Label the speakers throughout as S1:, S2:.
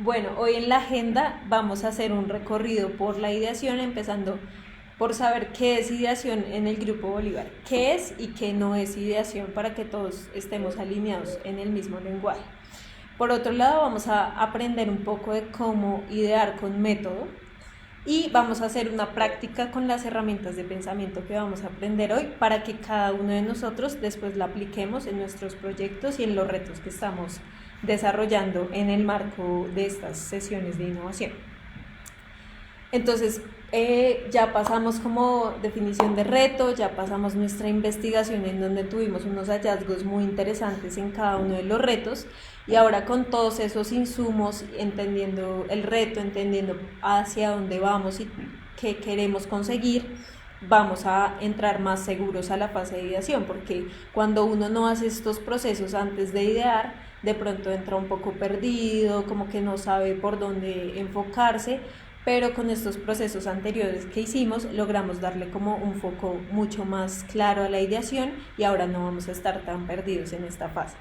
S1: Bueno, hoy en la agenda vamos a hacer un recorrido por la ideación, empezando por saber qué es ideación en el Grupo Bolívar, qué es y qué no es ideación para que todos estemos alineados en el mismo lenguaje. Por otro lado, vamos a aprender un poco de cómo idear con método y vamos a hacer una práctica con las herramientas de pensamiento que vamos a aprender hoy para que cada uno de nosotros después la apliquemos en nuestros proyectos y en los retos que estamos desarrollando en el marco de estas sesiones de innovación. Entonces, ya pasamos como definición de reto, ya pasamos nuestra investigación en donde tuvimos unos hallazgos muy interesantes en cada uno de los retos y ahora con todos esos insumos, entendiendo el reto, entendiendo hacia dónde vamos y qué queremos conseguir, vamos a entrar más seguros a la fase de ideación, porque cuando uno no hace estos procesos antes de idear, de pronto entra un poco perdido, como que no sabe por dónde enfocarse, pero con estos procesos anteriores que hicimos logramos darle como un foco mucho más claro a la ideación y ahora no vamos a estar tan perdidos en esta fase.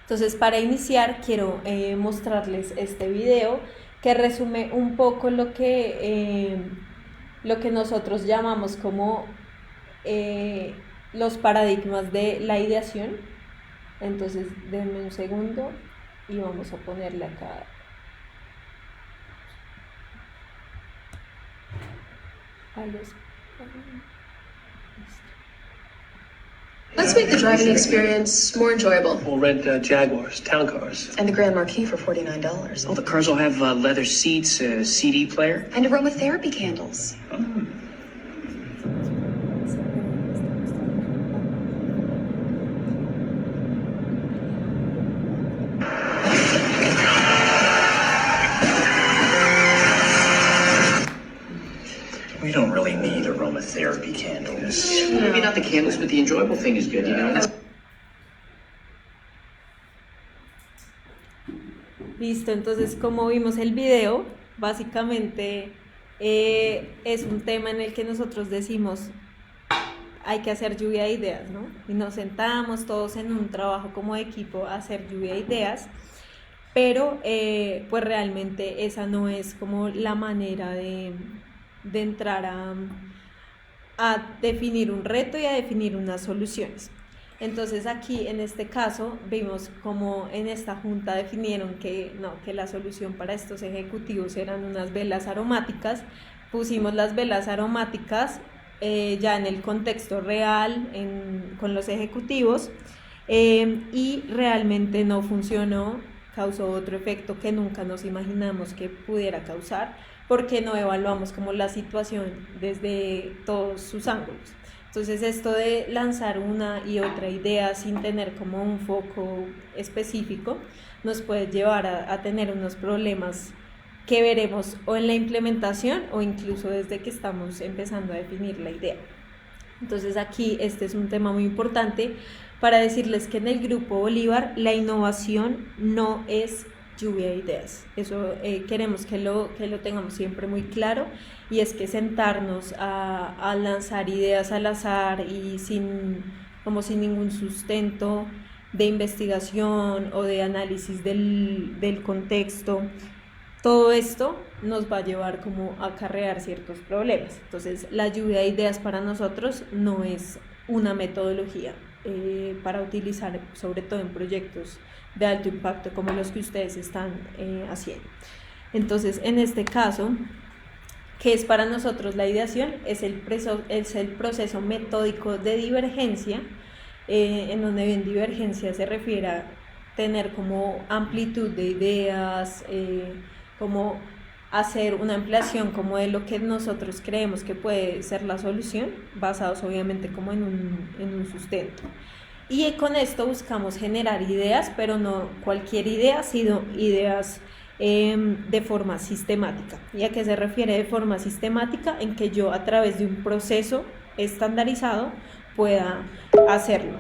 S1: Entonces, para iniciar quiero mostrarles este video que resume un poco lo que nosotros llamamos como los paradigmas de la ideación. Entonces, denme un segundo y vamos a ponerle acá.
S2: Let's make the driving experience more enjoyable.
S3: We'll rent Jaguars, town cars.
S2: And the Grand Marquis for $49.
S3: Oh, the cars will have leather seats, a CD player.
S2: And aromatherapy candles.
S3: We don't really need aromatherapy candles.
S4: Maybe not the candles, but the enjoyable thing is good, you know?
S1: Listo, entonces como vimos el video, básicamente es un tema en el que nosotros decimos hay que hacer lluvia de ideas, ¿no? Y nos sentamos todos en un trabajo como equipo a hacer lluvia de ideas, pero pues realmente esa no es como la manera de entrar a definir un reto y a definir unas soluciones. Entonces aquí en este caso vimos como en esta junta definieron que la solución para estos ejecutivos eran unas velas aromáticas. Pusimos las velas aromáticas ya en el contexto real con los ejecutivos y realmente no funcionó, causó otro efecto que nunca nos imaginamos que pudiera causar, porque no evaluamos como la situación desde todos sus ángulos. Entonces esto de lanzar una y otra idea sin tener como un foco específico nos puede llevar a tener unos problemas que veremos o en la implementación o incluso desde que estamos empezando a definir la idea. Entonces aquí este es un tema muy importante para decirles que en el Grupo Bolívar la innovación no es lluvia de ideas. Eso queremos que lo tengamos siempre muy claro, y es que sentarnos a lanzar ideas al azar y sin ningún sustento de investigación o de análisis del contexto, todo esto nos va a llevar como a acarrear ciertos problemas. Entonces la lluvia de ideas para nosotros no es una metodología para utilizar, sobre todo en proyectos de alto impacto como los que ustedes están haciendo. Entonces, en este caso, ¿qué es para nosotros la ideación? Es el proceso metódico de divergencia, en donde bien divergencia se refiere a tener como amplitud de ideas, como hacer una ampliación como de lo que nosotros creemos que puede ser la solución, basados obviamente como en un sustento. Y con esto buscamos generar ideas, pero no cualquier idea, sino ideas de forma sistemática. ¿Y a qué se refiere de forma sistemática? En que yo a través de un proceso estandarizado pueda hacerlo.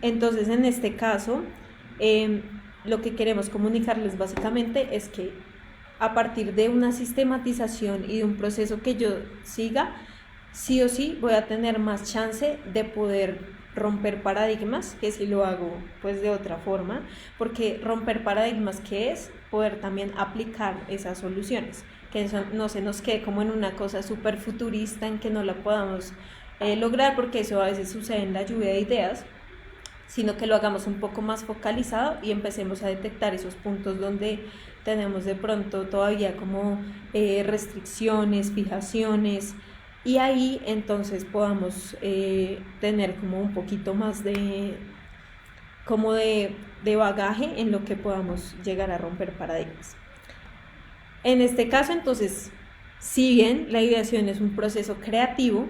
S1: Entonces, en este caso, lo que queremos comunicarles básicamente es que a partir de una sistematización y de un proceso que yo siga, sí o sí voy a tener más chance de poder romper paradigmas, que si lo hago pues de otra forma, porque romper paradigmas, ¿qué es? Poder también aplicar esas soluciones, que eso no se nos quede como en una cosa súper futurista en que no la podamos lograr, porque eso a veces sucede en la lluvia de ideas, sino que lo hagamos un poco más focalizado y empecemos a detectar esos puntos donde tenemos de pronto todavía como restricciones, fijaciones, y ahí entonces podamos tener como un poquito más de bagaje en lo que podamos llegar a romper paradigmas. En este caso entonces, si bien la ideación es un proceso creativo,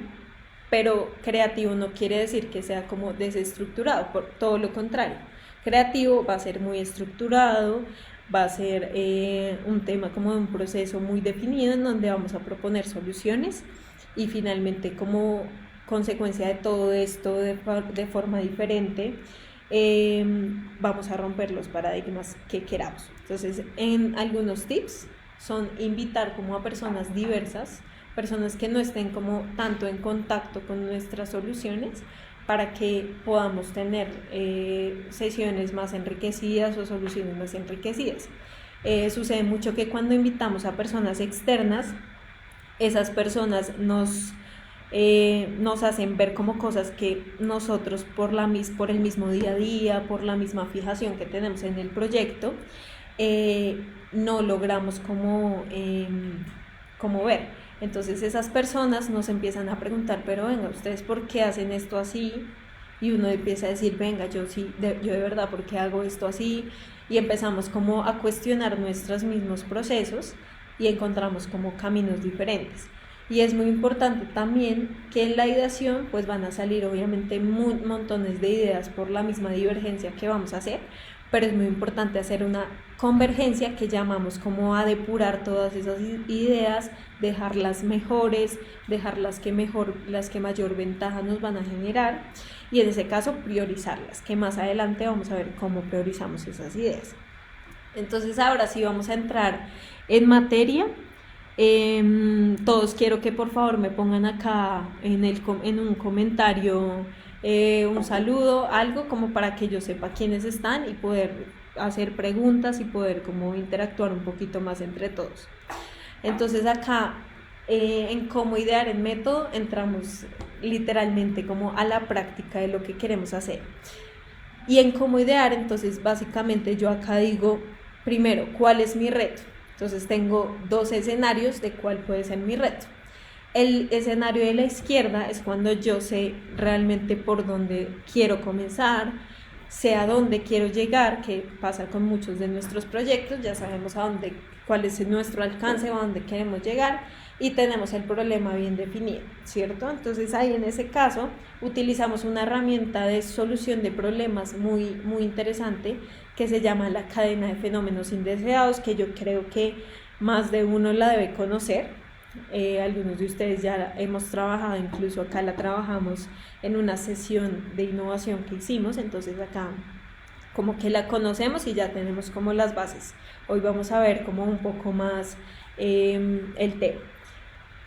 S1: pero creativo no quiere decir que sea como desestructurado, por todo lo contrario. Creativo va a ser muy estructurado, va a ser un tema como de un proceso muy definido en donde vamos a proponer soluciones y finalmente como consecuencia de todo esto de forma diferente vamos a romper los paradigmas que queramos. Entonces, en algunos tips son invitar como a personas diversas, personas que no estén como tanto en contacto con nuestras soluciones, para que podamos tener sesiones más enriquecidas o soluciones más enriquecidas. Sucede mucho que cuando invitamos a personas externas, esas personas nos hacen ver como cosas que nosotros por el mismo día a día, por la misma fijación que tenemos en el proyecto, no logramos como ver. Entonces esas personas nos empiezan a preguntar, pero venga, ¿ustedes por qué hacen esto así? Y uno empieza a decir, venga, yo de verdad, ¿por qué hago esto así? Y empezamos como a cuestionar nuestros mismos procesos y encontramos como caminos diferentes. Y es muy importante también que en la ideación pues van a salir obviamente montones de ideas por la misma divergencia que vamos a hacer, pero es muy importante hacer una convergencia que llamamos como a depurar todas esas ideas, dejarlas mejores, dejarlas las que mayor ventaja nos van a generar y en ese caso priorizarlas, que más adelante vamos a ver cómo priorizamos esas ideas. Entonces ahora sí vamos a entrar en materia. Todos quiero que por favor me pongan acá en un comentario un saludo, algo como para que yo sepa quiénes están y poder hacer preguntas y poder como interactuar un poquito más entre todos. Entonces acá en cómo idear el método entramos literalmente como a la práctica de lo que queremos hacer. Y en cómo idear, entonces básicamente yo acá digo primero cuál es mi reto. Entonces tengo dos escenarios de cuál puede ser mi reto. El escenario de la izquierda es cuando yo sé realmente por dónde quiero comenzar, sé a dónde quiero llegar, que pasa con muchos de nuestros proyectos, ya sabemos cuál es nuestro alcance, a dónde queremos llegar y tenemos el problema bien definido, ¿cierto? Entonces ahí en ese caso utilizamos una herramienta de solución de problemas muy, muy interesante que se llama la cadena de fenómenos indeseados, que yo creo que más de uno la debe conocer. Algunos de ustedes ya hemos trabajado, incluso acá la trabajamos en una sesión de innovación que hicimos, entonces acá como que la conocemos y ya tenemos como las bases. Hoy vamos a ver como un poco más el tema.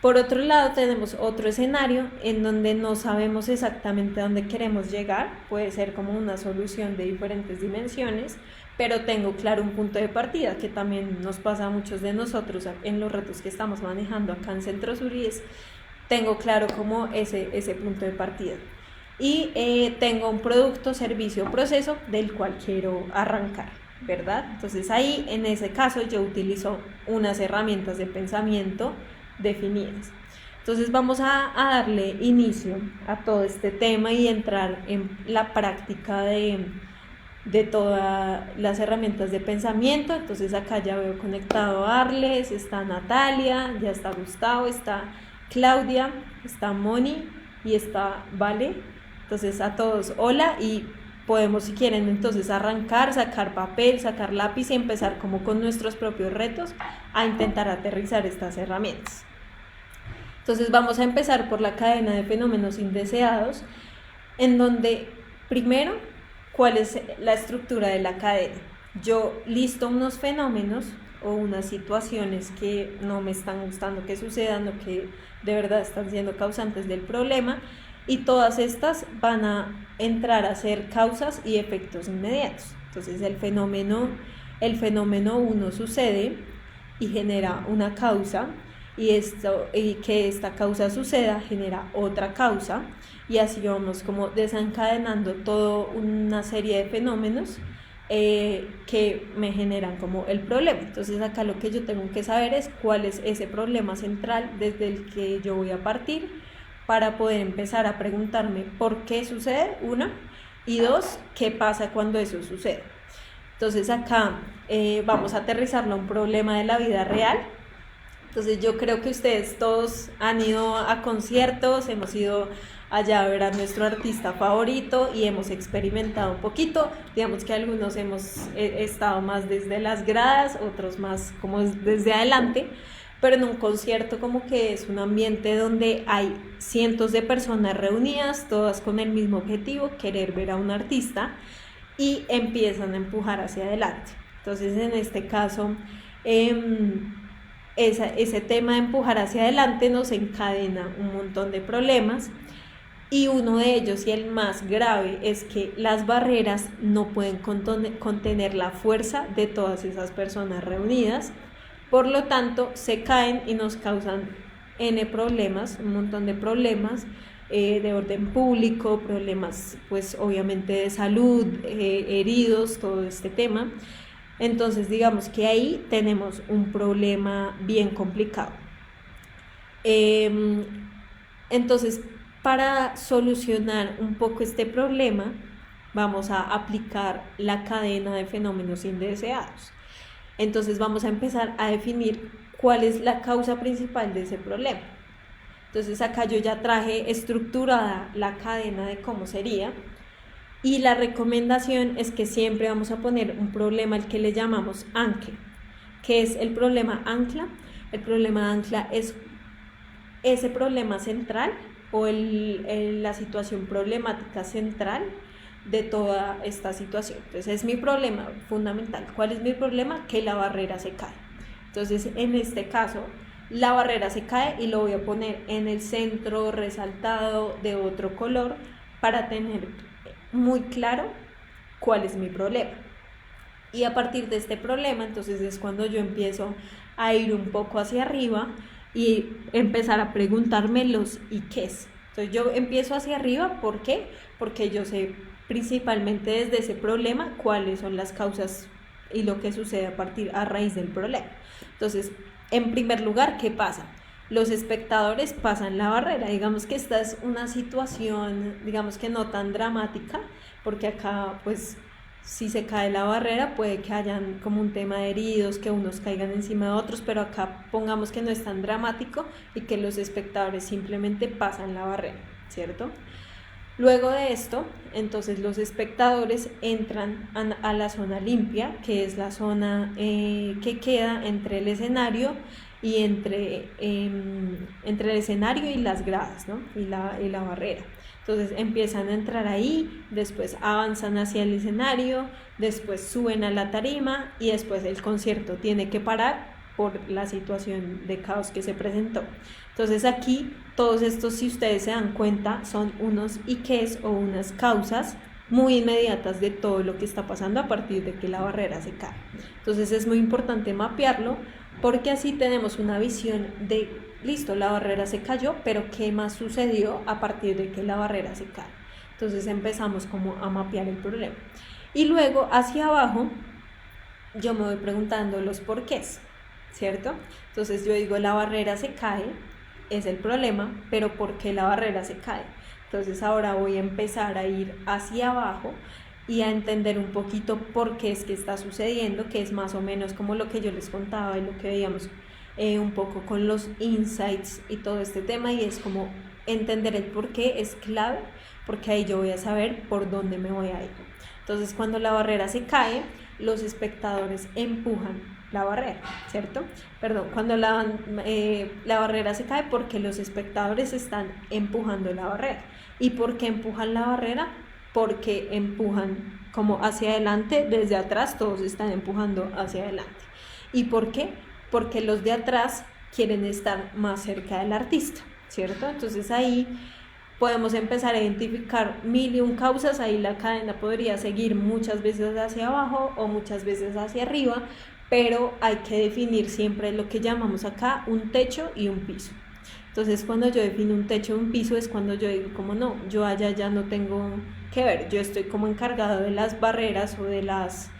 S1: Por otro lado tenemos otro escenario en donde no sabemos exactamente a dónde queremos llegar, puede ser como una solución de diferentes dimensiones, pero tengo claro un punto de partida, que también nos pasa a muchos de nosotros en los retos que estamos manejando acá en Centro Sur, y tengo claro como ese punto de partida. Y tengo un producto, servicio o proceso del cual quiero arrancar, ¿verdad? Entonces ahí, en ese caso, yo utilizo unas herramientas de pensamiento definidas. Entonces vamos a darle inicio a todo este tema y entrar en la práctica de todas las herramientas de pensamiento. Entonces acá ya veo conectado a Arles, está Natalia, ya está Gustavo, está Claudia, está Moni y está Vale. Entonces a todos hola, y podemos, si quieren, entonces arrancar, sacar papel, sacar lápiz y empezar como con nuestros propios retos a intentar aterrizar estas herramientas. Entonces vamos a empezar por la cadena de fenómenos indeseados, en donde primero, ¿cuál es la estructura de la cadena? Yo listo unos fenómenos o unas situaciones que no me están gustando que sucedan o que de verdad están siendo causantes del problema, y todas estas van a entrar a ser causas y efectos inmediatos. Entonces el fenómeno 1 sucede y genera una causa, y que esta causa suceda genera otra causa, y así vamos como desencadenando toda una serie de fenómenos que me generan como el problema. Entonces acá lo que yo tengo que saber es cuál es ese problema central desde el que yo voy a partir para poder empezar a preguntarme por qué sucede, una, y dos, qué pasa cuando eso sucede. Entonces acá vamos a aterrizarlo a un problema de la vida real. Entonces yo creo que ustedes todos han ido a conciertos, hemos ido allá a ver a nuestro artista favorito y hemos experimentado un poquito. Digamos que algunos hemos estado más desde las gradas, otros más como desde adelante, pero en un concierto como que es un ambiente donde hay cientos de personas reunidas, todas con el mismo objetivo, querer ver a un artista, y empiezan a empujar hacia adelante. Entonces en este caso ese tema de empujar hacia adelante nos encadena un montón de problemas, y uno de ellos, y el más grave, es que las barreras no pueden contener la fuerza de todas esas personas reunidas, por lo tanto se caen y nos causan N problemas, un montón de problemas de orden público, problemas pues obviamente de salud, heridos, todo este tema. Entonces digamos que ahí tenemos un problema bien complicado. Entonces, para solucionar un poco este problema, vamos a aplicar la cadena de fenómenos indeseados. Entonces vamos a empezar a definir cuál es la causa principal de ese problema. Entonces acá yo ya traje estructurada la cadena de cómo sería, y la recomendación es que siempre vamos a poner un problema al que le llamamos ancla. ¿Qué es el problema ancla? El problema ancla es ese problema central o la situación problemática central de toda esta situación. Entonces es mi problema fundamental. ¿Cuál es mi problema? Que la barrera se cae. Entonces en este caso la barrera se cae y lo voy a poner en el centro resaltado de otro color para tener muy claro cuál es mi problema. Y a partir de este problema entonces es cuando yo empiezo a ir un poco hacia arriba y empezar a preguntarme los y qué es. Entonces yo empiezo hacia arriba, ¿por qué? Porque yo sé principalmente desde ese problema cuáles son las causas y lo que sucede a raíz del problema. Entonces, en primer lugar, ¿qué pasa? Los espectadores pasan la barrera. Digamos que esta es una situación, digamos que no tan dramática, porque acá pues si se cae la barrera puede que hayan como un tema de heridos, que unos caigan encima de otros, pero acá pongamos que no es tan dramático y que los espectadores simplemente pasan la barrera, ¿cierto? Luego de esto, entonces los espectadores entran a la zona limpia, que es la zona que queda entre el escenario y entre el escenario y las gradas, ¿no? y la barrera. Entonces empiezan a entrar ahí, después avanzan hacia el escenario, después suben a la tarima y después el concierto tiene que parar por la situación de caos que se presentó. Entonces aquí todos estos, si ustedes se dan cuenta, son unos iqués o unas causas muy inmediatas de todo lo que está pasando a partir de que la barrera se cae. Entonces es muy importante mapearlo, porque así tenemos una visión de, listo, la barrera se cayó, pero ¿qué más sucedió a partir de que la barrera se cae? Entonces empezamos como a mapear el problema. Y luego hacia abajo yo me voy preguntando los porqués, ¿cierto? Entonces yo digo, la barrera se cae, es el problema, pero ¿por qué la barrera se cae? Entonces ahora voy a empezar a ir hacia abajo y a entender un poquito por qué es que está sucediendo, que es más o menos como lo que yo les contaba y lo que veíamos un poco con los insights y todo este tema, y es como entender el por qué es clave, porque ahí yo voy a saber por dónde me voy a ir. Entonces cuando la barrera se cae, los espectadores empujan la barrera, ¿cierto? Perdón, cuando la barrera se cae porque los espectadores están empujando la barrera. ¿Y por qué empujan la barrera? Porque empujan como hacia adelante, desde atrás todos están empujando hacia adelante. ¿Y por qué? Porque los de atrás quieren estar más cerca del artista, ¿cierto? Entonces ahí podemos empezar a identificar 1001 causas, ahí la cadena podría seguir muchas veces hacia abajo o muchas veces hacia arriba, pero hay que definir siempre lo que llamamos acá un techo y un piso. Entonces cuando yo defino un techo y un piso es cuando yo digo como no, yo allá ya no tengo que ver, yo estoy como encargado de las barreras o de las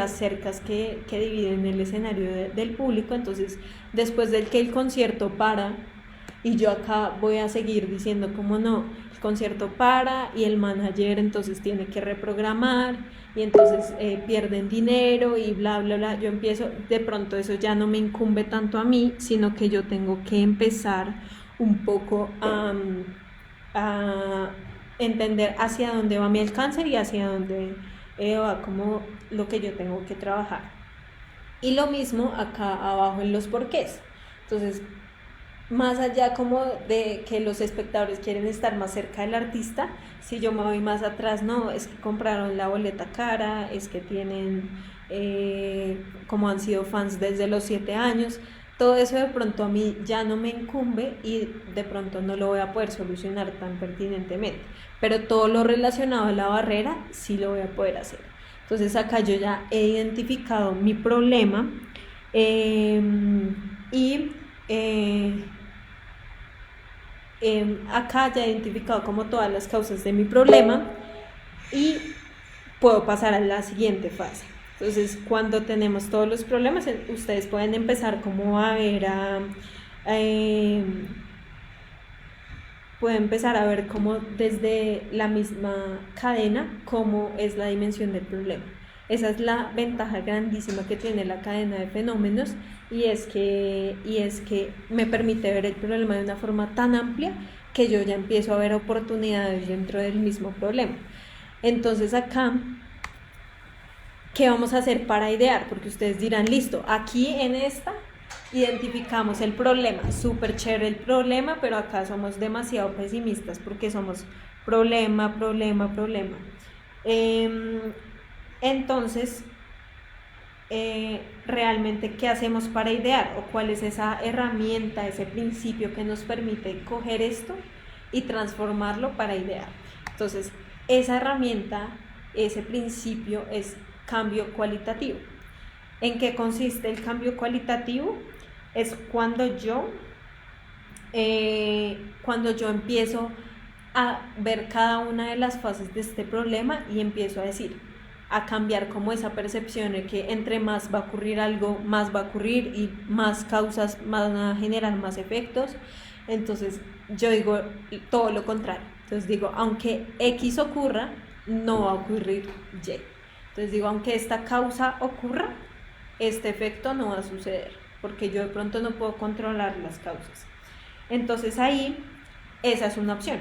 S1: cercas que dividen el escenario del público. Entonces después del que el concierto para y yo acá voy a seguir diciendo como no, el concierto para y el manager entonces tiene que reprogramar y entonces pierden dinero y bla bla bla, yo empiezo, de pronto eso ya no me incumbe tanto a mí, sino que yo tengo que empezar un poco a entender hacia dónde va mi alcance y hacia dónde va como lo que yo tengo que trabajar. Y lo mismo acá abajo en los porqués. Entonces, más allá como de que los espectadores quieren estar más cerca del artista, si yo me voy más atrás, no, es que compraron la boleta cara, es que tienen, como han sido fans desde los 7 años, todo eso de pronto a mí ya no me incumbe y de pronto no lo voy a poder solucionar tan pertinentemente, pero todo lo relacionado a la barrera sí lo voy a poder hacer. Entonces acá yo ya he identificado mi problema acá ya he identificado como todas las causas de mi problema y puedo pasar a la siguiente fase. Entonces cuando tenemos todos los problemas, ustedes pueden empezar como a ver pueden empezar a ver como desde la misma cadena cómo es la dimensión del problema. Esa es la ventaja grandísima que tiene la cadena de fenómenos y es que me permite ver el problema de una forma tan amplia que yo ya empiezo a ver oportunidades dentro del mismo problema. Entonces acá, ¿qué vamos a hacer para idear? Porque ustedes dirán, listo, aquí en esta identificamos el problema, súper chévere el problema, pero acá somos demasiado pesimistas porque somos problema. Entonces, realmente, ¿qué hacemos para idear? ¿O cuál es esa herramienta, ese principio que nos permite coger esto y transformarlo para idear? Entonces, esa herramienta, ese principio es cambio cualitativo. ¿En qué consiste el cambio cualitativo? Es cuando yo empiezo a ver cada una de las fases de este problema y empiezo a decir, a cambiar como esa percepción de que entre más va a ocurrir algo, más va a ocurrir y más causas van a generar más efectos. Entonces yo digo todo lo contrario. Entonces digo, aunque X ocurra, no va a ocurrir Y. Entonces digo, aunque esta causa ocurra, este efecto no va a suceder, porque yo de pronto no puedo controlar las causas. Entonces ahí, esa es una opción.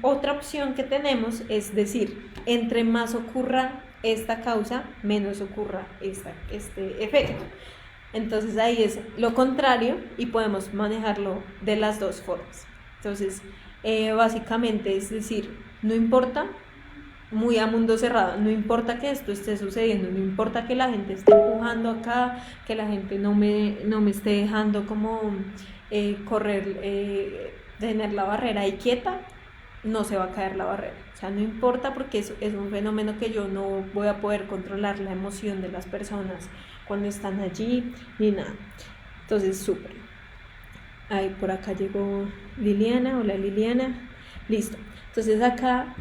S1: Otra opción que tenemos es decir, entre más ocurra esta causa, menos ocurra este efecto. Entonces ahí es lo contrario y podemos manejarlo de las dos formas. Entonces, básicamente es decir, no importa, muy a mundo cerrado, no importa que esto esté sucediendo, no importa que la gente esté empujando acá, que la gente no me esté dejando como correr, tener la barrera ahí quieta, no se va a caer la barrera. O sea, no importa porque es un fenómeno que yo no voy a poder controlar la emoción de las personas cuando están allí, ni nada. Entonces, súper. Ahí por acá llegó Liliana, hola Liliana, listo. Entonces acá,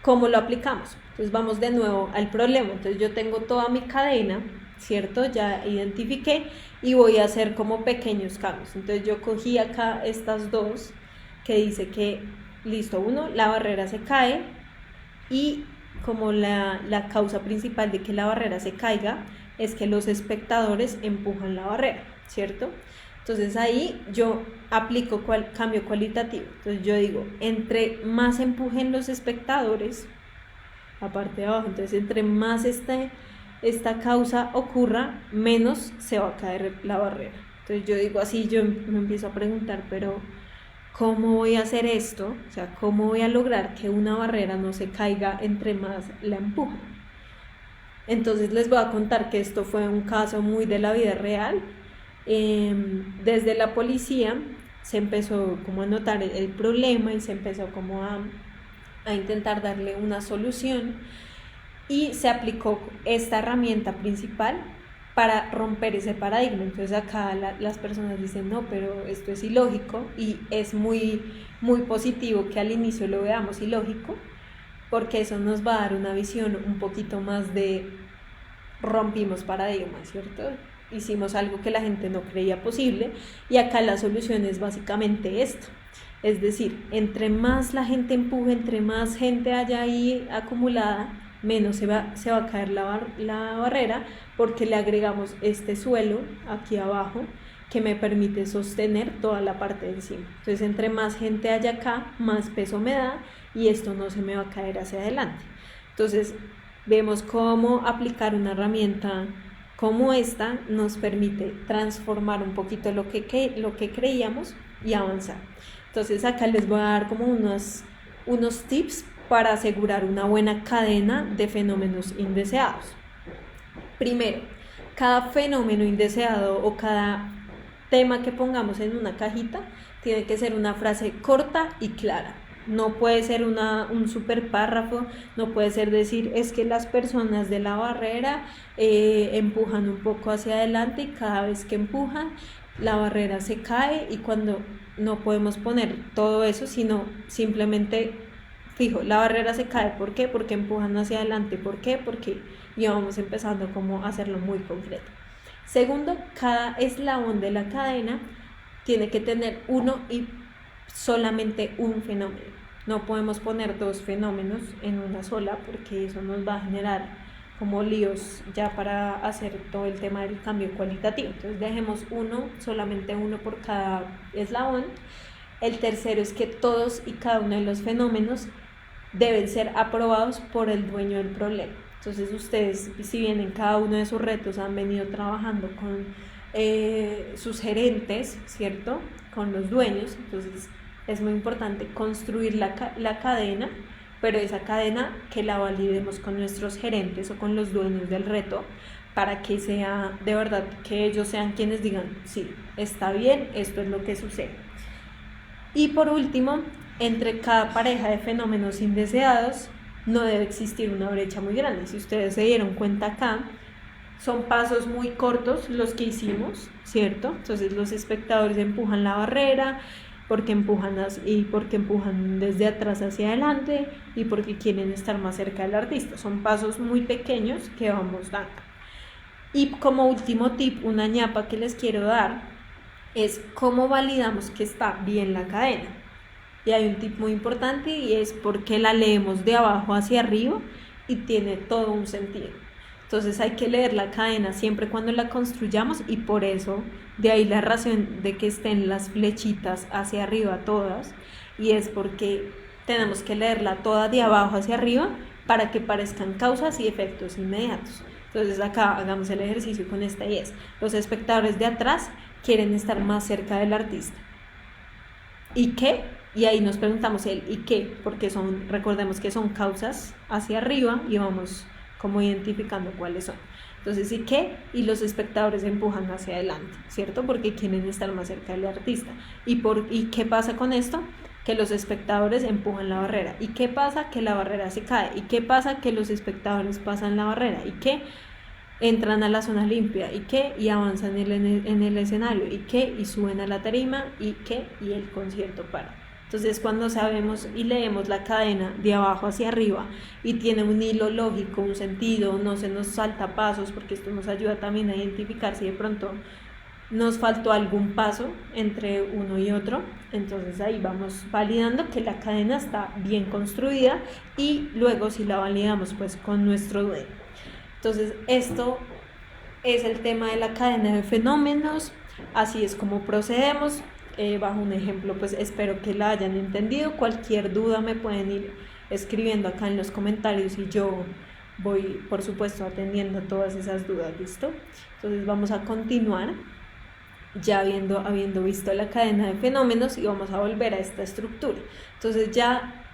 S1: ¿cómo lo aplicamos? Entonces vamos de nuevo al problema. Entonces yo tengo toda mi cadena, ¿cierto? Ya identifiqué y voy a hacer como pequeños cambios. Entonces yo cogí acá estas dos que dice que, listo, uno, la barrera se cae y como la causa principal de que la barrera se caiga es que los espectadores empujan la barrera, ¿cierto? Entonces ahí yo aplico cambio cualitativo. Entonces yo digo, entre más empujen los espectadores, la parte de abajo, entonces entre más esta causa ocurra, menos se va a caer la barrera. Entonces yo digo así, yo me empiezo a preguntar, pero ¿cómo voy a hacer esto? O sea, ¿cómo voy a lograr que una barrera no se caiga entre más la empujan? Entonces les voy a contar que esto fue un caso muy de la vida real. Desde la policía se empezó como a notar el problema y se empezó como a intentar darle una solución y se aplicó esta herramienta principal para romper ese paradigma. Entonces acá las personas dicen, no, pero esto es ilógico, y es muy, muy positivo que al inicio lo veamos ilógico, porque eso nos va a dar una visión un poquito más de rompimos paradigmas, ¿cierto? Hicimos algo que la gente no creía posible, y acá la solución es básicamente esto. Es decir, entre más la gente empuje, entre más gente haya ahí acumulada, menos se va a caer la barrera, porque le agregamos este suelo aquí abajo que me permite sostener toda la parte de encima. Entonces, entre más gente haya acá, más peso me da y esto no se me va a caer hacia adelante. Entonces, vemos cómo aplicar una herramienta como esta nos permite transformar un poquito lo que creíamos y avanzar. Entonces, acá les voy a dar como unos tips para asegurar una buena cadena de fenómenos indeseados. Primero, cada fenómeno indeseado o cada tema que pongamos en una cajita tiene que ser una frase corta y clara. No puede ser un super párrafo, no puede ser decir es que las personas de la barrera empujan un poco hacia adelante y cada vez que empujan la barrera se cae, y cuando no podemos poner todo eso, sino simplemente fijo, la barrera se cae. ¿Por qué? Porque empujan hacia adelante. ¿Por qué? Porque ya vamos empezando como a hacerlo muy concreto. Segundo, cada eslabón de la cadena tiene que tener uno y solamente un fenómeno. No podemos poner dos fenómenos en una sola, porque eso nos va a generar como líos ya para hacer todo el tema del cambio cualitativo. Entonces dejemos solamente uno por cada eslabón. El tercero es que todos y cada uno de los fenómenos deben ser aprobados por el dueño del problema. Entonces ustedes, si bien en cada uno de sus retos han venido trabajando con sus gerentes, ¿cierto? Con los dueños, entonces es muy importante construir la cadena, pero esa cadena que la validemos con nuestros gerentes o con los dueños del reto, para que sea de verdad que ellos sean quienes digan, sí, está bien, esto es lo que sucede. Y por último, entre cada pareja de fenómenos indeseados no debe existir una brecha muy grande. Si ustedes se dieron cuenta acá, son pasos muy cortos los que hicimos, ¿cierto? Entonces los espectadores empujan la barrera, porque empujan desde atrás hacia adelante y porque quieren estar más cerca del artista. Son pasos muy pequeños que vamos dando. Y como último tip, una ñapa que les quiero dar es cómo validamos que está bien la cadena. Y hay un tip muy importante, y es porque la leemos de abajo hacia arriba y tiene todo un sentido. Entonces hay que leer la cadena siempre cuando la construyamos, y por eso de ahí la razón de que estén las flechitas hacia arriba todas, y es porque tenemos que leerla toda de abajo hacia arriba para que parezcan causas y efectos inmediatos. Entonces acá hagamos el ejercicio con esta, y es: los espectadores de atrás quieren estar más cerca del artista. ¿Y qué? Y ahí nos preguntamos el ¿y qué? Porque recordemos que son causas hacia arriba y vamos como identificando cuáles son. Entonces, ¿y qué? Y los espectadores empujan hacia adelante, ¿cierto? Porque quieren estar más cerca del artista. ¿Y qué pasa con esto? Que los espectadores empujan la barrera. ¿Y qué pasa? Que la barrera se cae. ¿Y qué pasa? Que los espectadores pasan la barrera. ¿Y qué? Entran a la zona limpia. ¿Y qué? Y avanzan en el escenario. ¿Y qué? Y suben a la tarima. ¿Y qué? Y el concierto para. Entonces, cuando sabemos y leemos la cadena de abajo hacia arriba y tiene un hilo lógico, un sentido, no se nos salta pasos, porque esto nos ayuda también a identificar si de pronto nos faltó algún paso entre uno y otro. Entonces ahí vamos validando que la cadena está bien construida, y luego si la validamos pues con nuestro dueño. Entonces esto es el tema de la cadena de fenómenos. Así es como procedemos. Bajo un ejemplo, pues espero que la hayan entendido. Cualquier duda me pueden ir escribiendo acá en los comentarios y yo voy, por supuesto, atendiendo todas esas dudas. ¿Listo? Entonces vamos a continuar ya habiendo visto la cadena de fenómenos, y vamos a volver a esta estructura. Entonces ya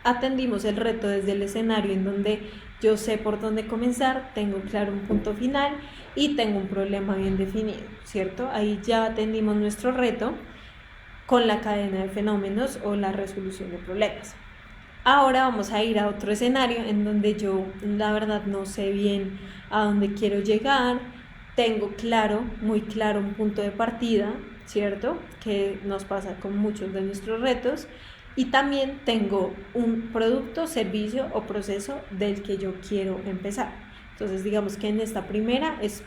S1: atendimos el reto desde el escenario, en donde yo sé por dónde comenzar, tengo claro un punto final y tengo un problema bien definido, ¿cierto? Ahí ya atendimos nuestro reto. con la cadena de fenómenos o la resolución de problemas. Ahora vamos a ir a otro escenario en donde yo la verdad no sé bien a dónde quiero llegar, tengo claro, muy claro un punto de partida, ¿cierto? Que nos pasa con muchos de nuestros retos, y también tengo un producto, servicio o proceso del que yo quiero empezar. Entonces digamos que en esta primera es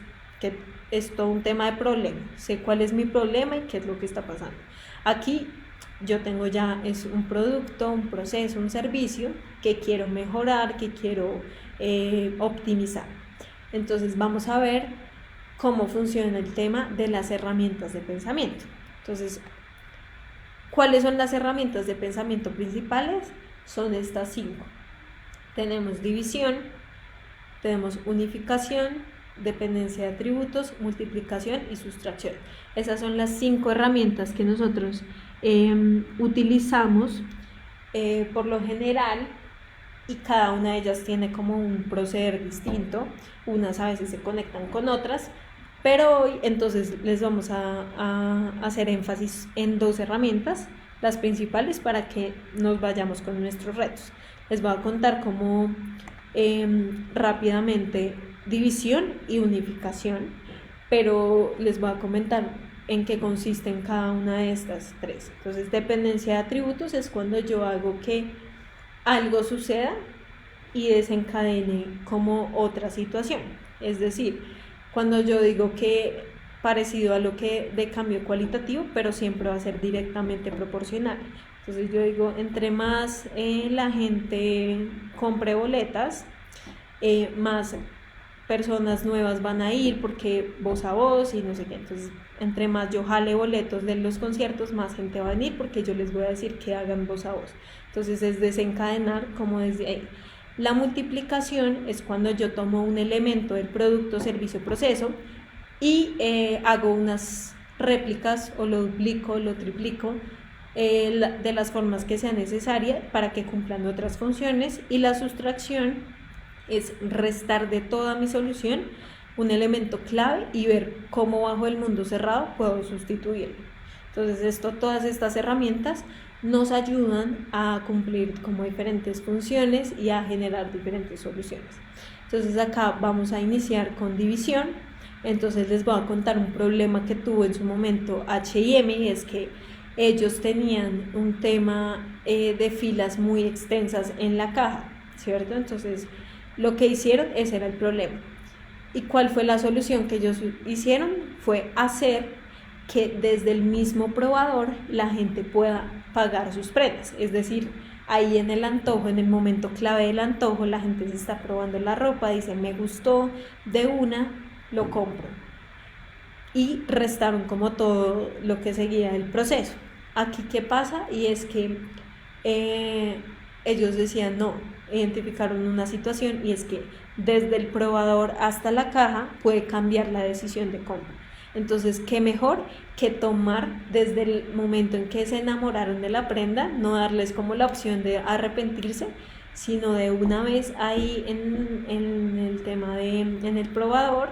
S1: todo un tema de problema, sé cuál es mi problema y qué es lo que está pasando. Aquí yo tengo ya es un producto, un proceso, un servicio que quiero mejorar, que quiero optimizar. Entonces vamos a ver cómo funciona el tema de las herramientas de pensamiento. Entonces, ¿cuáles son las herramientas de pensamiento principales? Son estas 5. Tenemos división, tenemos unificación, dependencia de atributos, multiplicación y sustracción. Esas son las 5 herramientas que nosotros utilizamos por lo general, y cada una de ellas tiene como un proceder distinto. Unas a veces se conectan con otras, pero hoy entonces les vamos a hacer énfasis en 2 herramientas, las principales, para que nos vayamos con nuestros retos. Les voy a contar cómo rápidamente división y unificación, pero les voy a comentar en qué consisten cada una de estas 3. Entonces, dependencia de atributos es cuando yo hago que algo suceda y desencadene como otra situación. Es decir, cuando yo digo que parecido a lo que de cambio cualitativo, pero siempre va a ser directamente proporcional. Entonces yo digo, entre más la gente compre boletas, más personas nuevas van a ir porque voz a voz y no sé qué. Entonces, entre más yo jale boletos de los conciertos, más gente va a venir porque yo les voy a decir que hagan voz a voz. Entonces es desencadenar como desde ahí. La multiplicación es cuando yo tomo un elemento del producto, servicio, proceso y hago unas réplicas, o lo duplico, lo triplico de las formas que sea necesaria para que cumplan otras funciones. Y la sustracción es restar de toda mi solución un elemento clave y ver cómo bajo el mundo cerrado puedo sustituirlo. Entonces todas estas herramientas nos ayudan a cumplir como diferentes funciones y a generar diferentes soluciones. Entonces acá vamos a iniciar con división. Entonces les voy a contar un problema que tuvo en su momento H&M, y es que ellos tenían un tema de filas muy extensas en la caja, ¿cierto? Entonces lo que hicieron, ese era el problema. ¿Y cuál fue la solución que ellos hicieron? Fue hacer que desde el mismo probador la gente pueda pagar sus prendas. Es decir, ahí en el antojo, en el momento clave del antojo, la gente se está probando la ropa, dice me gustó, de una lo compro. Y restaron como todo lo que seguía el proceso. Aquí, ¿qué pasa? Y es que ellos decían no, identificaron una situación, y es que desde el probador hasta la caja puede cambiar la decisión de compra. Entonces, ¿qué mejor que tomar desde el momento en que se enamoraron de la prenda, no darles como la opción de arrepentirse, sino de una vez ahí en el tema en el probador,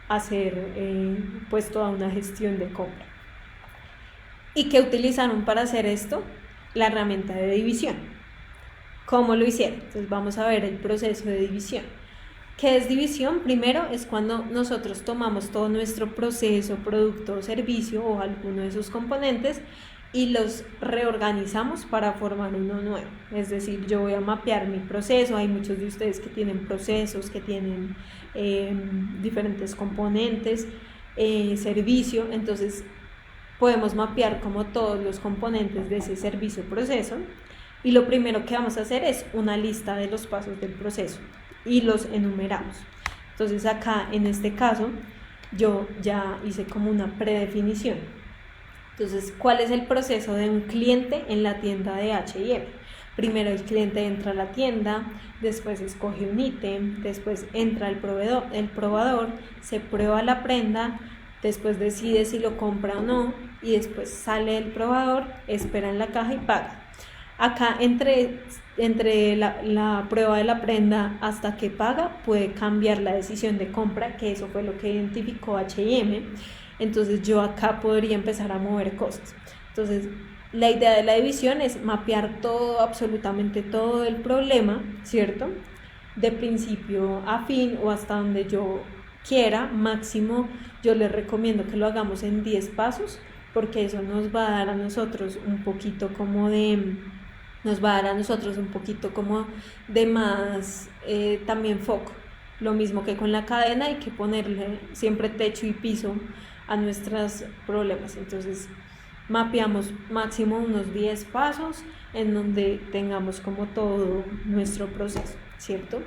S1: hacer pues toda una gestión de compra? ¿Y qué utilizaron para hacer esto? La herramienta de división. ¿Cómo lo hicieron? Entonces vamos a ver el proceso de división. ¿Qué es división? Primero es cuando nosotros tomamos todo nuestro proceso, producto o servicio o alguno de sus componentes y los reorganizamos para formar uno nuevo. Es decir, yo voy a mapear mi proceso. Hay muchos de ustedes que tienen procesos, que tienen diferentes componentes, servicio. Entonces podemos mapear como todos los componentes de ese servicio proceso, y lo primero que vamos a hacer es una lista de los pasos del proceso y los enumeramos. Entonces acá en este caso yo ya hice como una predefinición. Entonces, ¿cuál es el proceso de un cliente en la tienda de H&M? Primero el cliente entra a la tienda, después escoge un ítem, después entra el probador, se prueba la prenda, después decide si lo compra o no, y después sale el probador, espera en la caja y paga. Acá entre la prueba de la prenda hasta que paga puede cambiar la decisión de compra, que eso fue lo que identificó H&M. Entonces yo acá podría empezar a mover cosas. Entonces, la idea de la división es mapear todo, absolutamente todo el problema, ¿cierto? De principio a fin o hasta donde yo quiera, máximo yo les recomiendo que lo hagamos en 10 pasos, porque eso nos va a dar a nosotros un poquito como de, nos va a dar a nosotros un poquito como de más también foco. Lo mismo que con la cadena, hay que ponerle siempre techo y piso a nuestros problemas. Entonces mapeamos máximo unos 10 pasos en donde tengamos como todo nuestro proceso, ¿cierto?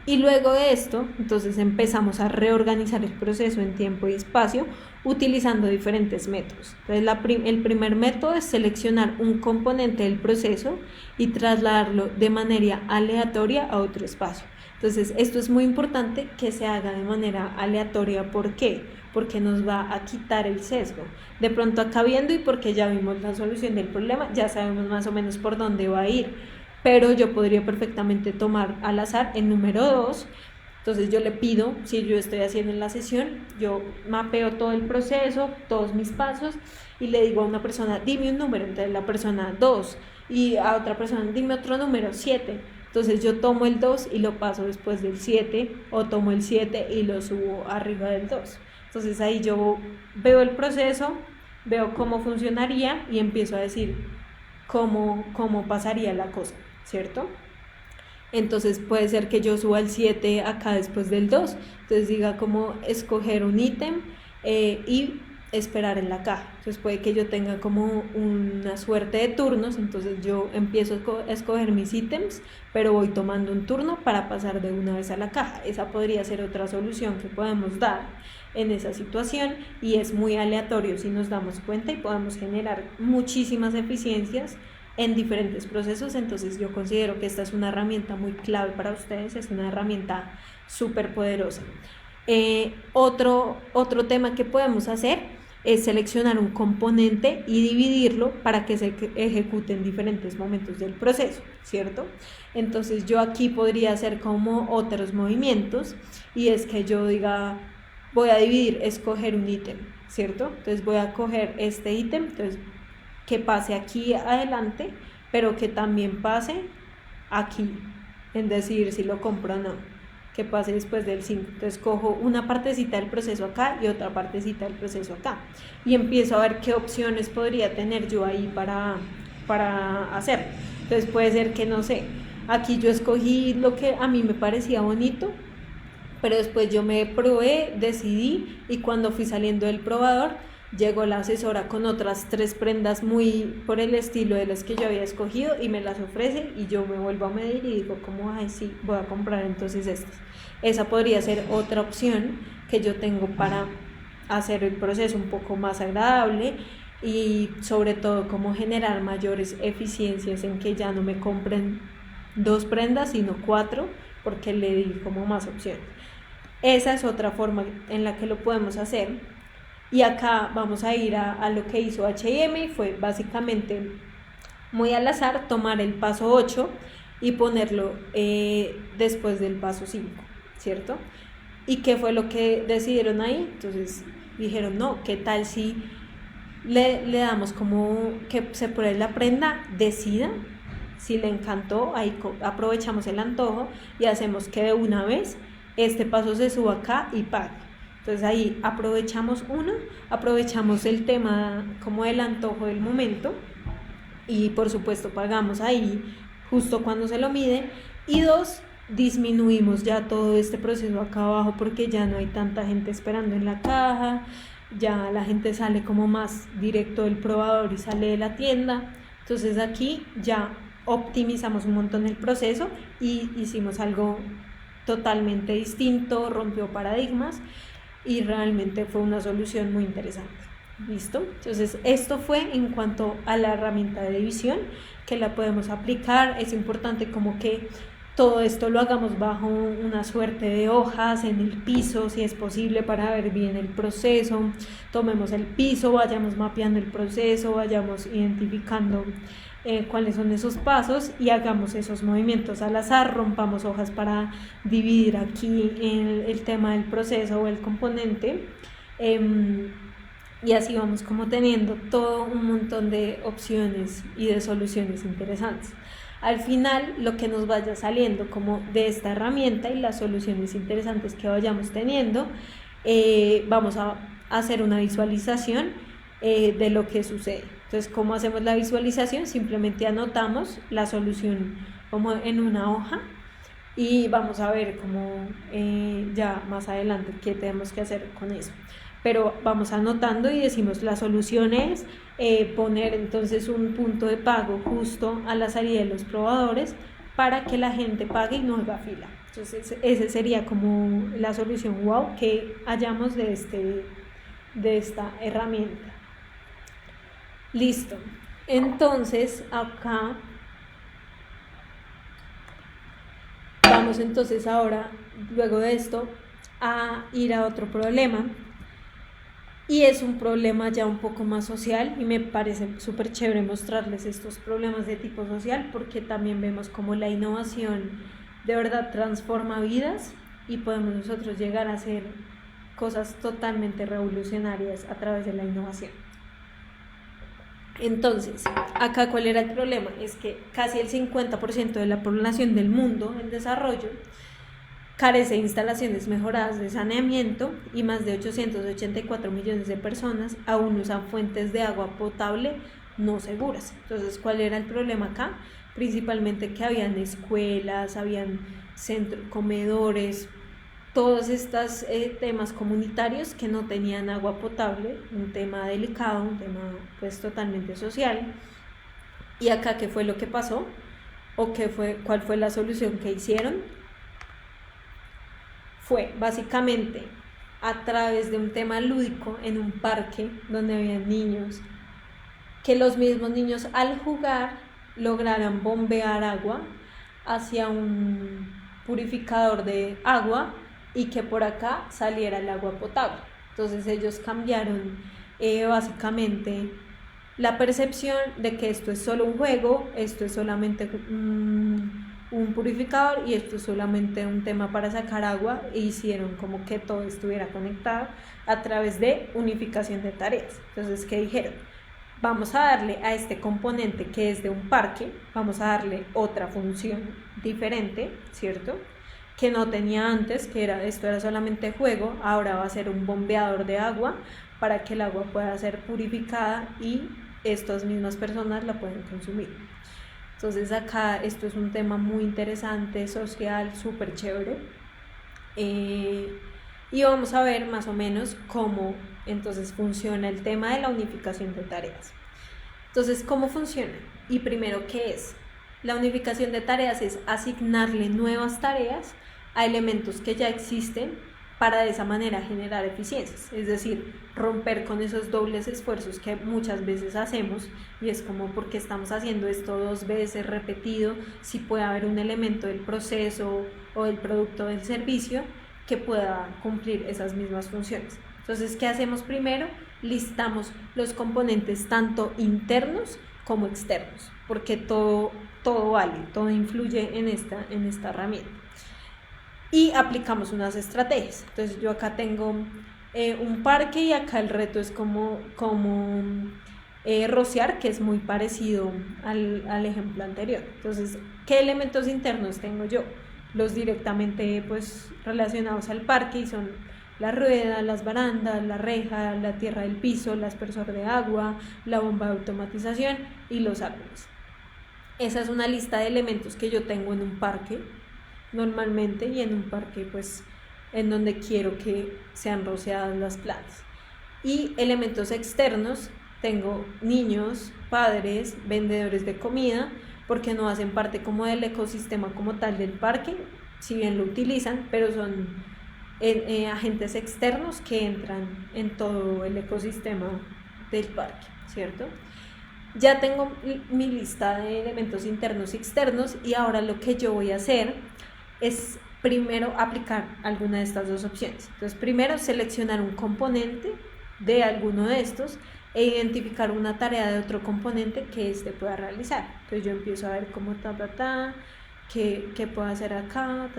S1: Y luego de esto, entonces empezamos a reorganizar el proceso en tiempo y espacio utilizando diferentes métodos. Entonces, el primer método es seleccionar un componente del proceso y trasladarlo de manera aleatoria a otro espacio. Entonces, esto es muy importante que se haga de manera aleatoria. ¿Por qué? Porque nos va a quitar el sesgo. De pronto acá viendo y porque ya vimos la solución del problema, ya sabemos más o menos por dónde va a ir. Pero yo podría perfectamente tomar al azar el número 2. Entonces yo le pido, si yo estoy haciendo en la sesión, yo mapeo todo el proceso, todos mis pasos, y le digo a una persona, dime un número. Entonces la persona 2, y a otra persona, dime otro número, 7. Entonces yo tomo el 2 y lo paso después del 7, o tomo el 7 y lo subo arriba del 2. Entonces ahí yo veo el proceso, veo cómo funcionaría y empiezo a decir cómo pasaría la cosa, ¿cierto? Entonces puede ser que yo suba el 7 acá después del 2, entonces diga como escoger un ítem y esperar en la caja. Entonces puede que yo tenga como una suerte de turnos, entonces yo empiezo a escoger mis ítems, pero voy tomando un turno para pasar de una vez a la caja. Esa podría ser otra solución que podemos dar en esa situación, y es muy aleatorio si nos damos cuenta, y podemos generar muchísimas eficiencias en diferentes procesos. Entonces yo considero que esta es una herramienta muy clave para ustedes, es una herramienta súper poderosa. Otro tema que podemos hacer es seleccionar un componente y dividirlo para que se ejecute en diferentes momentos del proceso, ¿cierto? Entonces yo aquí podría hacer como otros movimientos, y es que yo diga, voy a dividir, escoger un ítem, ¿cierto? Entonces voy a coger este ítem, entonces que pase aquí adelante, pero que también pase aquí, en decir si lo compro o no, que pase después del 5. Entonces cojo una partecita del proceso acá y otra partecita del proceso acá, y empiezo a ver qué opciones podría tener yo ahí para hacer. Entonces puede ser que, no sé, aquí yo escogí lo que a mí me parecía bonito, pero después yo me probé, decidí, y cuando fui saliendo del probador llegó la asesora con otras 3 prendas muy por el estilo de las que yo había escogido y me las ofrece, y yo me vuelvo a medir y digo como, ay sí, voy a comprar entonces estas. Esa podría ser otra opción que yo tengo para hacer el proceso un poco más agradable, y sobre todo como generar mayores eficiencias en que ya no me compren 2 prendas sino 4, porque le di como más opciones. Esa es otra forma en la que lo podemos hacer. Y acá vamos a ir a lo que hizo H&M, y fue básicamente muy al azar tomar el paso 8 y ponerlo después del paso 5, ¿cierto? ¿Y qué fue lo que decidieron ahí? Entonces dijeron, no, ¿qué tal si le damos como que se pruebe la prenda, decida si le encantó, ahí aprovechamos el antojo y hacemos que de una vez este paso se suba acá y pague? Entonces ahí aprovechamos aprovechamos el tema como el antojo del momento, y por supuesto pagamos ahí justo cuando se lo mide, y 2, disminuimos ya todo este proceso acá abajo, porque ya no hay tanta gente esperando en la caja, ya la gente sale como más directo del probador y sale de la tienda. Entonces aquí ya optimizamos un montón el proceso y hicimos algo totalmente distinto, rompió paradigmas, y realmente fue una solución muy interesante. ¿Listo? Entonces esto fue en cuanto a la herramienta de división, que la podemos aplicar. Es importante como que todo esto lo hagamos bajo una suerte de hojas en el piso, si es posible, para ver bien el proceso. Tomemos el piso, vayamos mapeando el proceso, vayamos identificando cuáles son esos pasos, y hagamos esos movimientos al azar. Rompamos hojas para dividir aquí el tema del proceso o el componente, Y así vamos como teniendo todo un montón de opciones y de soluciones interesantes. Al final, lo que nos vaya saliendo como de esta herramienta y las soluciones interesantes que vayamos teniendo, vamos a hacer una visualización de lo que sucede. Entonces, ¿cómo hacemos la visualización? Simplemente anotamos la solución como en una hoja y vamos a ver cómo ya más adelante qué tenemos que hacer con eso. Pero vamos anotando y decimos la solución es poner entonces un punto de pago justo a la salida de los probadores para que la gente pague y no haga fila. Entonces ese sería como la solución wow que hallamos de esta herramienta. Listo. Entonces acá vamos entonces ahora, luego de esto, a ir a otro problema. Y es un problema ya un poco más social y me parece súper chévere mostrarles estos problemas de tipo social porque también vemos cómo la innovación de verdad transforma vidas y podemos nosotros llegar a hacer cosas totalmente revolucionarias a través de la innovación. Entonces, acá ¿cuál era el problema? Es que casi el 50% de la población del mundo en desarrollo carece de instalaciones mejoradas de saneamiento y más de 884 millones de personas aún usan fuentes de agua potable no seguras. Entonces, ¿cuál era el problema acá? Principalmente que habían escuelas, habían centros, comedores, todos estos temas comunitarios que no tenían agua potable, un tema delicado, un tema pues totalmente social. Y acá, ¿qué fue lo que pasó? ¿O cuál fue la solución que hicieron? Fue básicamente a través de un tema lúdico en un parque donde había niños, que los mismos niños al jugar lograran bombear agua hacia un purificador de agua y que por acá saliera el agua potable. Entonces ellos cambiaron básicamente la percepción de que esto es solo un juego, esto es solamente un purificador y esto es solamente un tema para sacar agua e hicieron como que todo estuviera conectado a través de unificación de tareas. Entonces, ¿qué dijeron? Vamos a darle a este componente que es de un parque, vamos a darle otra función diferente, ¿cierto? Que no tenía antes, esto era solamente juego, ahora va a ser un bombeador de agua para que el agua pueda ser purificada y estas mismas personas la pueden consumir. Entonces acá esto es un tema muy interesante, social, súper chévere. Y vamos a ver más o menos cómo entonces funciona el tema de la unificación de tareas. Entonces, ¿cómo funciona? Y primero, ¿qué es? La unificación de tareas es asignarle nuevas tareas a elementos que ya existen para de esa manera generar eficiencias, es decir, romper con esos dobles esfuerzos que muchas veces hacemos y es como porque estamos haciendo esto 2 veces repetido, si puede haber un elemento del proceso o del producto del servicio que pueda cumplir esas mismas funciones. Entonces, ¿qué hacemos primero? Listamos los componentes tanto internos como externos, porque todo vale, todo influye en esta herramienta. Y aplicamos unas estrategias. Entonces yo acá tengo un parque y acá el reto es como rociar, que es muy parecido al ejemplo anterior. Entonces, ¿qué elementos internos tengo yo? Los directamente pues relacionados al parque y son la rueda, las barandas, la reja, la tierra del piso, el aspersor de agua, la bomba de automatización y los árboles. Esa es una lista de elementos que yo tengo en un parque normalmente y en un parque pues en donde quiero que sean rociadas las plantas. Y elementos externos, tengo niños, padres, vendedores de comida, porque no hacen parte como del ecosistema como tal del parque, si bien lo utilizan, pero son agentes externos que entran en todo el ecosistema del parque, ¿cierto? Ya tengo mi lista de elementos internos y externos y ahora lo que yo voy a hacer es primero aplicar alguna de estas dos opciones. Entonces, primero seleccionar un componente de alguno de estos e identificar una tarea de otro componente que éste pueda realizar. Entonces yo empiezo a ver cómo qué puedo hacer acá,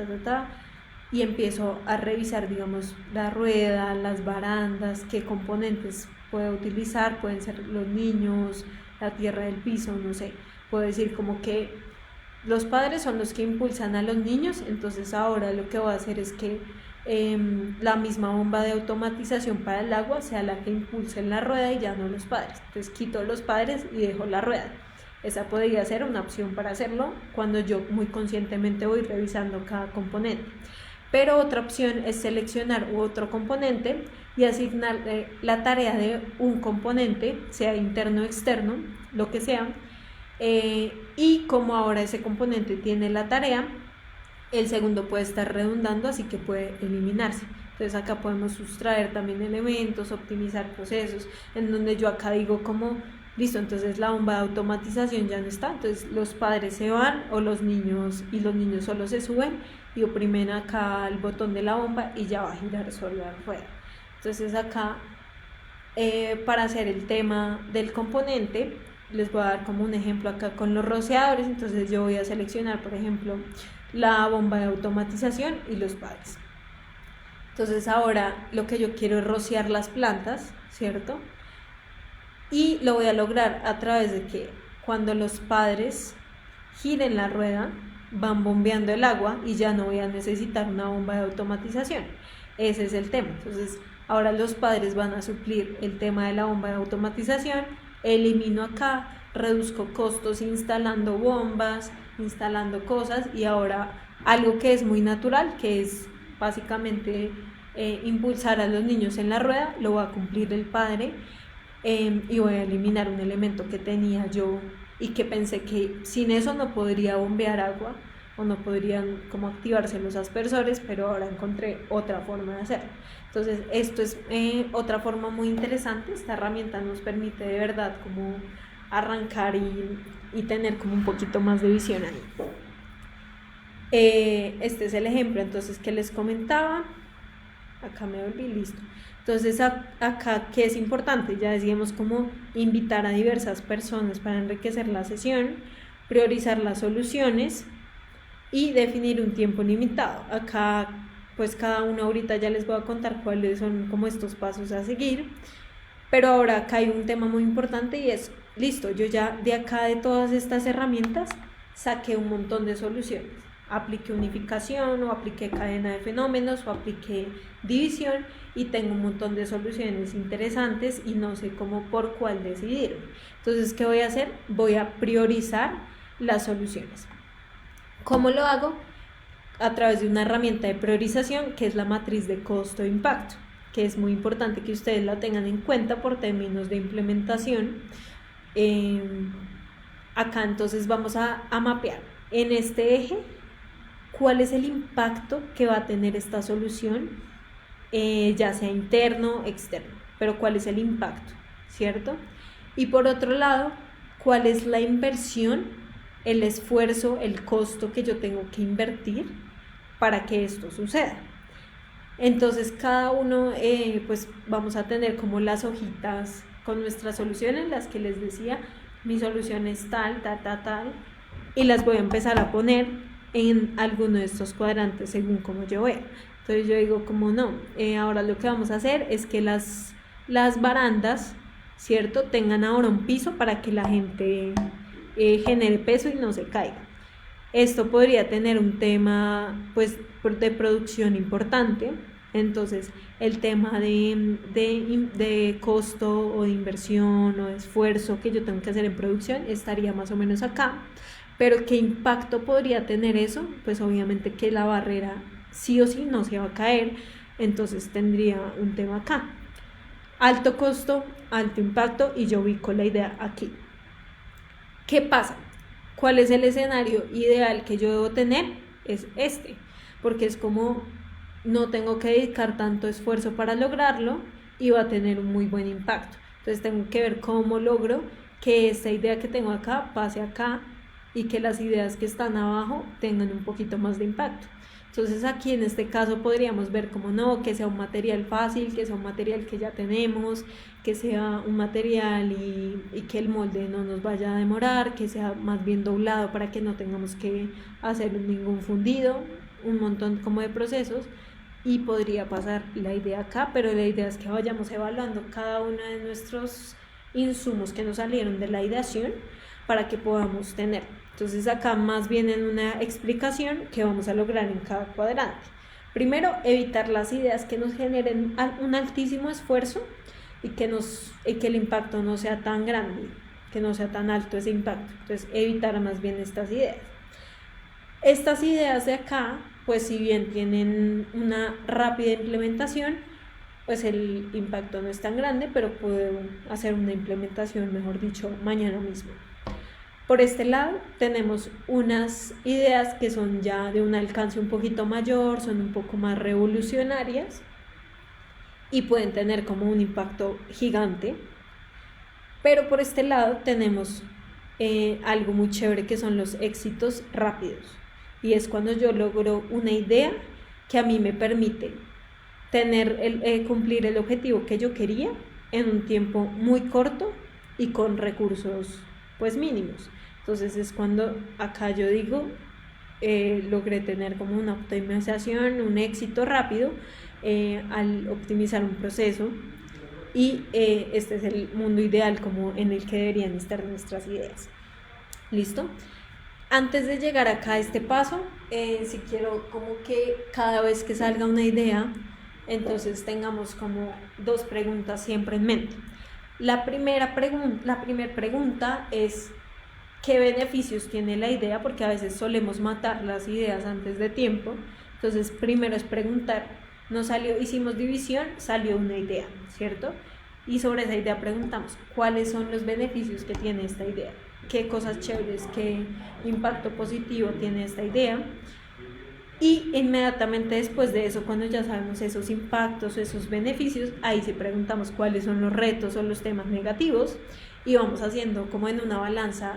S1: y empiezo a revisar, digamos, la rueda, las barandas, qué componentes puedo utilizar, pueden ser los niños, la tierra del piso, no sé, puedo decir como que los padres son los que impulsan a los niños, entonces ahora lo que voy a hacer es que la misma bomba de automatización para el agua sea la que impulse en la rueda y ya no los padres. Entonces quito los padres y dejo la rueda. Esa podría ser una opción para hacerlo cuando yo muy conscientemente voy revisando cada componente. Pero otra opción es seleccionar otro componente y asignarle la tarea de un componente, sea interno o externo, lo que sea, y como ahora ese componente tiene la tarea, el segundo puede estar redundando, así que puede eliminarse. Entonces acá podemos sustraer también elementos, optimizar procesos, en donde yo acá digo como, listo, entonces la bomba de automatización ya no está, entonces los padres se van o los niños solo se suben y oprimen acá el botón de la bomba y ya va a girar solo la rueda. Entonces acá, para hacer el tema del componente, les voy a dar como un ejemplo acá con los rociadores. Entonces yo voy a seleccionar, por ejemplo, la bomba de automatización y los padres. Entonces ahora lo que yo quiero es rociar las plantas, ¿cierto? Y lo voy a lograr a través de que cuando los padres giren la rueda, van bombeando el agua y ya no voy a necesitar una bomba de automatización. Ese es el tema. Entonces ahora los padres van a suplir el tema de la bomba de automatización, elimino acá, reduzco costos instalando bombas, instalando cosas, y ahora algo que es muy natural, que es básicamente impulsar a los niños en la rueda, lo va a cumplir el padre, y voy a eliminar un elemento que tenía yo y que pensé que sin eso no podría bombear agua o no podrían como activarse los aspersores, pero ahora encontré otra forma de hacerlo. Entonces esto es otra forma muy interesante. Esta herramienta nos permite de verdad como arrancar y tener como un poquito más de visión ahí. Este es el ejemplo entonces que les comentaba. Acá me volví, listo. Entonces acá, ¿qué es importante? Ya decíamos como invitar a diversas personas para enriquecer la sesión, priorizar las soluciones y definir un tiempo limitado. Acá pues cada uno ahorita ya les voy a contar cuáles son como estos pasos a seguir, pero ahora acá hay un tema muy importante y es, listo, yo ya de acá de todas estas herramientas saqué un montón de soluciones. Apliqué unificación o apliqué cadena de fenómenos o apliqué división y tengo un montón de soluciones interesantes y no sé cómo por cuál decidir. Entonces, ¿qué voy a hacer? Voy a priorizar las soluciones. ¿Cómo lo hago? A través de una herramienta de priorización que es la matriz de costo-impacto, que es muy importante que ustedes la tengan en cuenta por términos de implementación. Acá entonces vamos a mapear en este eje cuál es el impacto que va a tener esta solución, ya sea interno o externo, pero cuál es el impacto, ¿cierto? Y por otro lado, cuál es la inversión, el esfuerzo, el costo que yo tengo que invertir para que esto suceda. Entonces cada uno pues vamos a tener como las hojitas con nuestras soluciones, las que les decía, mi solución es tal, y las voy a empezar a poner en alguno de estos cuadrantes según como yo vea. Entonces yo digo como no, ahora lo que vamos a hacer es que las barandas, ¿cierto?, tengan ahora un piso para que la gente genere peso y no se caiga. Esto podría tener un tema pues de producción importante, entonces el tema de costo o de inversión o de esfuerzo que yo tengo que hacer en producción estaría más o menos acá, pero ¿qué impacto podría tener eso? Pues obviamente que la barrera sí o sí no se va a caer, entonces tendría un tema acá. Alto costo, alto impacto, y yo ubico la idea aquí. ¿Qué pasa? ¿Cuál es el escenario ideal que yo debo tener? Es este, porque es como no tengo que dedicar tanto esfuerzo para lograrlo y va a tener un muy buen impacto. Entonces tengo que ver cómo logro que esta idea que tengo acá pase acá y que las ideas que están abajo tengan un poquito más de impacto. Entonces aquí en este caso podríamos ver como no, que sea un material fácil, que sea un material que ya tenemos, que sea un material y que el molde no nos vaya a demorar, que sea más bien doblado para que no tengamos que hacer ningún fundido. un montón como de procesos y podría pasar la idea acá, pero la idea es que vayamos evaluando cada uno de nuestros insumos que nos salieron de la ideación para que podamos tener. Entonces acá más bien en una explicación que vamos a lograr en cada cuadrante. Primero, evitar las ideas que nos generen un altísimo esfuerzo y que el impacto no sea tan grande, que no sea tan alto ese impacto. Entonces, evitar más bien estas ideas. Estas ideas de acá, pues si bien tienen una rápida implementación, pues el impacto no es tan grande, pero puedo hacer una implementación, mejor dicho, mañana mismo. Por este lado tenemos unas ideas que son ya de un alcance un poquito mayor, son un poco más revolucionarias y pueden tener como un impacto gigante. Pero por este lado tenemos algo muy chévere que son los éxitos rápidos. Y es cuando yo logro una idea que a mí me permite cumplir el objetivo que yo quería en un tiempo muy corto y con recursos pues mínimos. Entonces es cuando acá yo digo logré tener como una optimización, un éxito rápido al optimizar un proceso y este es el mundo ideal como en el que deberían estar nuestras ideas. ¿Listo? Antes de llegar acá a este paso, si quiero como que cada vez que salga una idea, entonces tengamos como dos preguntas siempre en mente. La primera pregunta es ¿qué beneficios tiene la idea? Porque a veces solemos matar las ideas antes de tiempo. Entonces primero es preguntar, hicimos división, salió una idea, ¿cierto? Y sobre esa idea preguntamos, ¿cuáles son los beneficios que tiene esta idea? ¿Qué cosas chéveres, qué impacto positivo tiene esta idea? Y inmediatamente después de eso, cuando ya sabemos esos impactos, esos beneficios, ahí sí preguntamos cuáles son los retos o los temas negativos y vamos haciendo como en una balanza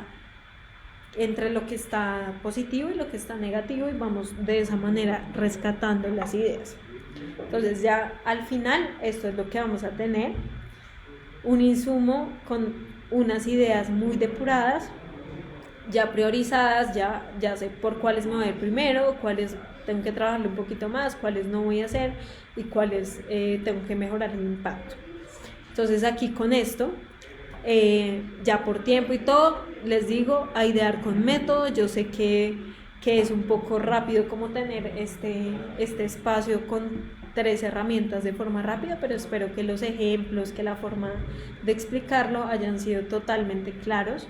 S1: entre lo que está positivo y lo que está negativo y vamos de esa manera rescatando las ideas. Entonces ya al final esto es lo que vamos a tener, un insumo con unas ideas muy depuradas, ya priorizadas, ya sé por cuáles me voy a ir primero, cuáles tengo que trabajarle un poquito más, cuáles no voy a hacer y cuáles tengo que mejorar el impacto. Entonces aquí con esto, ya por tiempo y todo, les digo, a idear con método. Yo sé que es un poco rápido como tener este espacio con 3 herramientas de forma rápida, pero espero que los ejemplos, que la forma de explicarlo hayan sido totalmente claros.